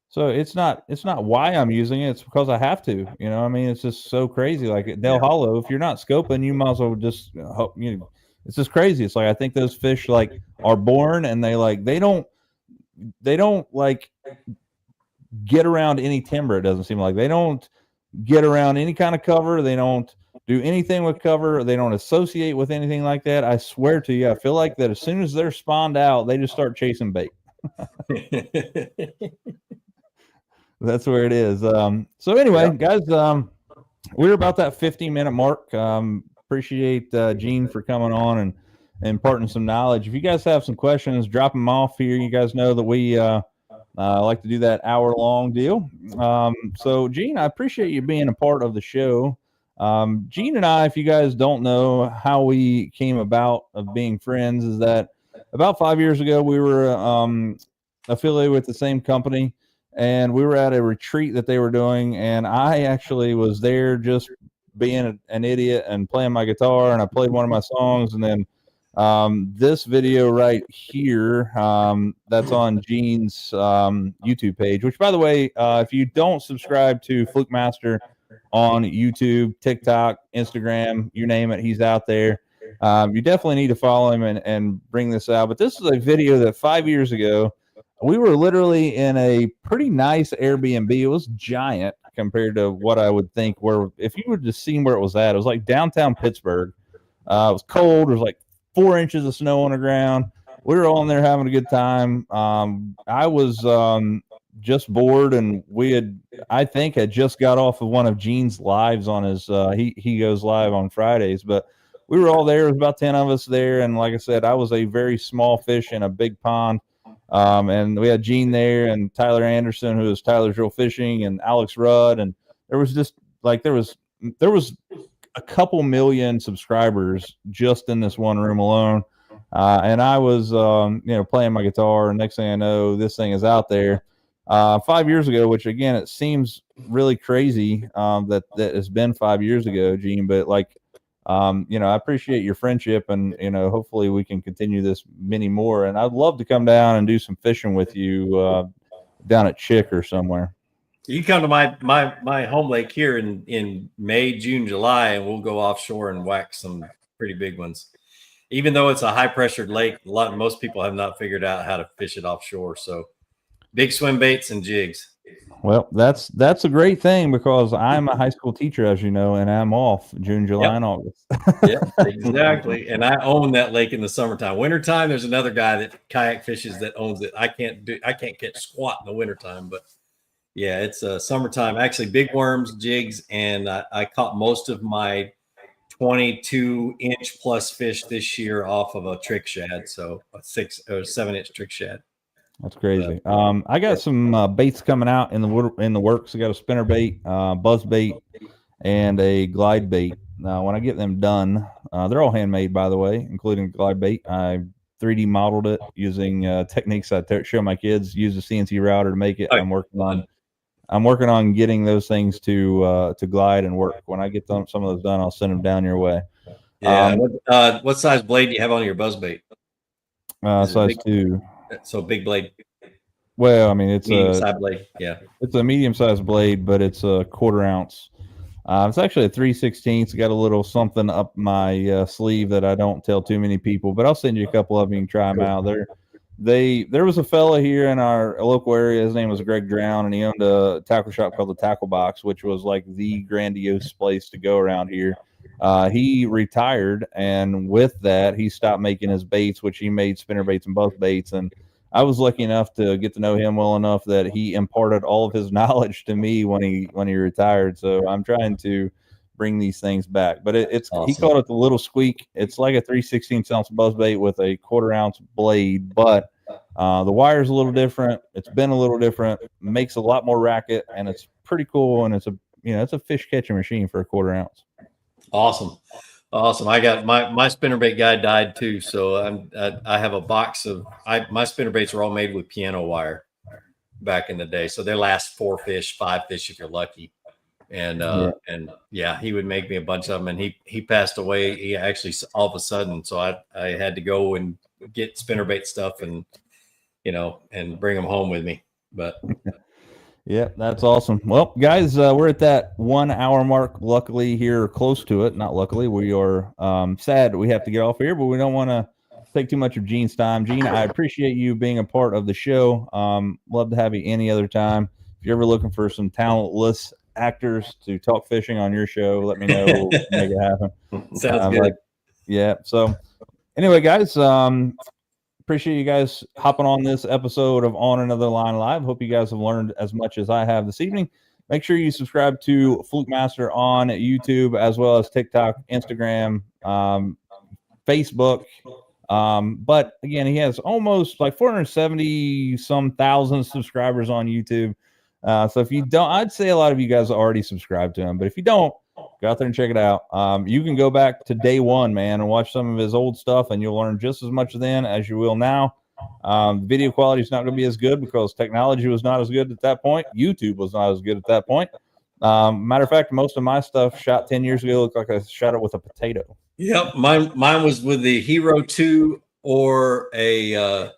So it's not why I'm using it. It's because I have to. It's just so crazy. Like at Del Hollow, if you're not scoping, you might as well just hope. It's just crazy. It's like I think those fish are born and they don't get around any timber. It doesn't seem like they don't get around any kind of cover. They don't do anything with cover. They don't associate with anything like that. I swear to you, I feel like that as soon as they're spawned out, they just start chasing bait. That's where it is. So anyway, guys, we're about that 15-minute mark. Appreciate Gene for coming on and imparting some knowledge. If you guys have some questions, drop them off here. You guys know that we like to do that hour-long deal. So, Gene, I appreciate you being a part of the show. Gene and I, if you guys don't know how we came about of being friends, is that about 5 years ago we were affiliated with the same company, and we were at a retreat that they were doing, and I actually was there just being an idiot and playing my guitar, and I played one of my songs, and then this video right here, that's on Gene's YouTube page, which, by the way, if you don't subscribe to Flukemaster on YouTube, TikTok, Instagram, you name it, he's out there. You definitely need to follow him and bring this out. But this is a video that 5 years ago, we were literally in a pretty nice Airbnb. It was giant compared to what I would think if you would just seen where it was at, it was like downtown Pittsburgh. It was cold. There was like 4 inches of snow on the ground. We were all in there having a good time. I was just bored, and I think had just got off of one of Gene's lives on his, he goes live on Fridays, but we were all there. It was about 10 of us there. And like I said, I was a very small fish in a big pond. And we had Gene there and Tyler Anderson, who was Tyler's Real Fishing, and Alex Rudd. And there was just there was a couple million subscribers just in this one room alone. And I was, playing my guitar, and next thing I know, this thing is out there. 5 years ago, which again, it seems really crazy that it's been 5 years ago, Gene, but I appreciate your friendship, and hopefully we can continue this many more. And I'd love to come down and do some fishing with you down at Chick or somewhere. You come to my home lake here in May, June, July, and we'll go offshore and whack some pretty big ones. even though it's a high pressured lake, most people have not figured out how to fish it offshore. So big swim baits and jigs. Well, that's a great thing because I'm a high school teacher, as you know, and I'm off June, July, and August. Yeah, exactly. And I own that lake in the summertime. Wintertime, there's another guy that kayak fishes that owns it. I can't catch squat in the wintertime, but yeah, it's summertime. Actually, big worms, jigs, and I caught most of my 22-inch plus fish this year off of a trick shad, so a 6 or 7-inch trick shad. That's crazy. I got some baits coming out in the works. I got a spinner bait, buzz bait, and a glide bait. Now, when I get them done, they're all handmade, by the way, including glide bait. I 3D modeled it using techniques I show my kids. Use a CNC router to make it. I'm working on getting those things to glide and work. When I get some of those done, I'll send them down your way. Yeah. What size blade do you have on your buzz bait? Size 2. So big blade. Well, I mean, it's medium-sized blade. Yeah, it's a medium-sized blade, but it's a 1/4 ounce. It's actually a 3/16. It's got a little something up my sleeve that I don't tell too many people, but I'll send you a couple of them. You can try them out. There was a fella here in our local area. His name was Greg Drown, and he owned a tackle shop called the Tackle Box, which was like the grandiose place to go around here. He retired, and with that, he stopped making his baits, which he made spinner baits and buzz baits. And I was lucky enough to get to know him well enough that he imparted all of his knowledge to me when he retired. So I'm trying to bring these things back. But it's awesome. He called it the Little Squeak. It's like a 3/16 ounce buzz bait with a 1/4 ounce blade, but the wire's a little different. It's been a little different. Makes a lot more racket, and it's pretty cool. And it's a fish catching machine for a 1/4 ounce. Awesome. I got my spinnerbait guy died too, so I have a box of my spinnerbaits are all made with piano wire back in the day, so they last 4 fish, 5 fish if you're lucky. And he would make me a bunch of them, and he passed away. He actually all of a sudden, so I had to go and get spinnerbait stuff and bring them home with me. But yeah, that's awesome. Well, guys, we're at that 1 hour mark. Luckily, here close to it. Not luckily, we are sad we have to get off here, but we don't want to take too much of Gene's time. Gene, I appreciate you being a part of the show. Love to have you any other time. If you're ever looking for some talentless actors to talk fishing on your show, let me know. We'll make it happen. Sounds good. Yeah. So anyway, guys, appreciate you guys hopping on this episode of On Another Line Live. Hope you guys have learned as much as I have this evening. Make sure you subscribe to Flukemaster on YouTube, as well as TikTok, Instagram, Facebook. But again, he has almost like 470 some thousand subscribers on YouTube. So if you don't, I'd say a lot of you guys already subscribed to him, but if you don't, go out there and check it out. You can go back to day one, man, and watch some of his old stuff, and you'll learn just as much then as you will now. Video quality is not going to be as good because technology was not as good at that point. YouTube was not as good at that point. Matter of fact, most of my stuff shot 10 years ago looked like I shot it with a potato. Yep, mine was with the Hero 2 or I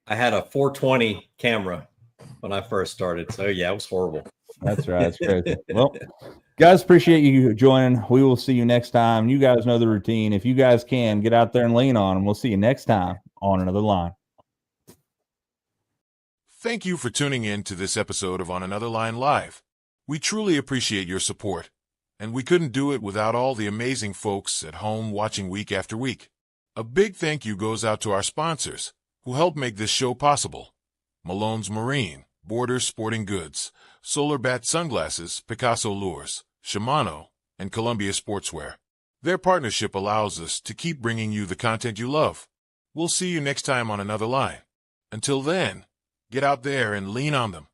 had a 420 camera when I first started. So yeah, it was horrible. That's right. It's crazy. Well, guys, appreciate you joining. We will see you next time. You guys know the routine. If you guys can, get out there and lean on them. We'll see you next time on Another Line. Thank you for tuning in to this episode of On Another Line Live. We truly appreciate your support, and we couldn't do it without all the amazing folks at home watching week after week. A big thank you goes out to our sponsors who help make this show possible. Malone's Marine, Borders Sporting Goods, Solar Bat Sunglasses, Picasso Lures, Shimano, and Columbia Sportswear. Their partnership allows us to keep bringing you the content you love. We'll see you next time on Another Line. Until then, get out there and lean on them.